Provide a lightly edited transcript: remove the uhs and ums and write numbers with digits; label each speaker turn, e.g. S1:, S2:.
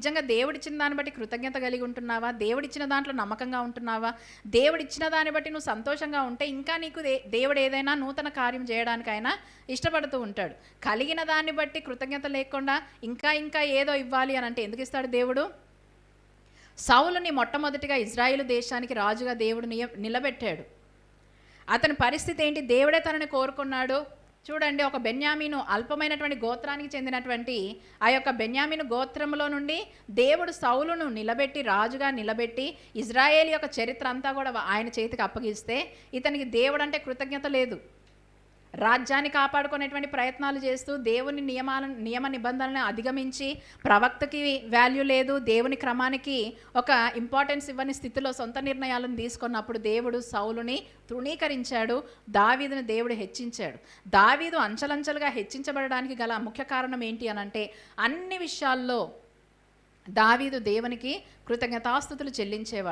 S1: నిజంగా దేవుడిచ్చిన దాన్ని బట్టి కృతజ్ఞత కలిగి ఉంటున్నావా? దేవుడిచ్చిన దాంట్లో నమ్మకంగా ఉంటున్నావా? దేవుడిచ్చిన దాన్ని బట్టి నువ్వు సంతోషంగా ఉంటే ఇంకా నీకు దేవుడు ఏదైనా నూతన కార్యం చేయడానికైనా ఇష్టపడుతూ ఉంటాడు. కలిగిన దాన్ని బట్టి కృతజ్ఞత లేకుండా ఇంకా ఏదో ఇవ్వాలి అని అంటే ఎందుకు ఇస్తాడు దేవుడు? సౌలుని మొట్టమొదటిగా ఇజ్రాయేలు దేశానికి రాజుగా దేవుడు నిలబెట్టాడు. అతని పరిస్థితి ఏంటి? దేవుడే తనని కోరుకున్నాడు. చూడండి, ఒక బెన్యామీను అల్పమైనటువంటి గోత్రానికి చెందినటువంటి ఆ యొక్క బెన్యామీను గోత్రంలో నుండి దేవుడు సౌలును రాజుగా నిలబెట్టి ఇజ్రాయేల్ యొక్క చరిత్ర అంతా కూడా ఆయన చేతికి అప్పగిస్తే ఇతనికి దేవుడు అంటే కృతజ్ఞత లేదు. రాజ్యాన్ని కాపాడుకునేటువంటి ప్రయత్నాలు చేస్తూ దేవుని నియమ నిబంధనలను అధిగమించి ప్రవక్తకి వాల్యూ లేదు, దేవుని క్రమానికి ఒక ఇంపార్టెన్స్ ఇవ్వని స్థితిలో సొంత నిర్ణయాలను తీసుకున్నప్పుడు దేవుడు సౌలుని తృణీకరించాడు. దావీదుని దేవుడు హెచ్చించాడు. దావీదు అంచలంచలుగా హెచ్చించబడడానికి గల ముఖ్య కారణం ఏంటి అనంటే అన్ని విషయాల్లో దావీదు దేవునికి కృతజ్ఞతాస్తుతులు చెల్లించేవాడు.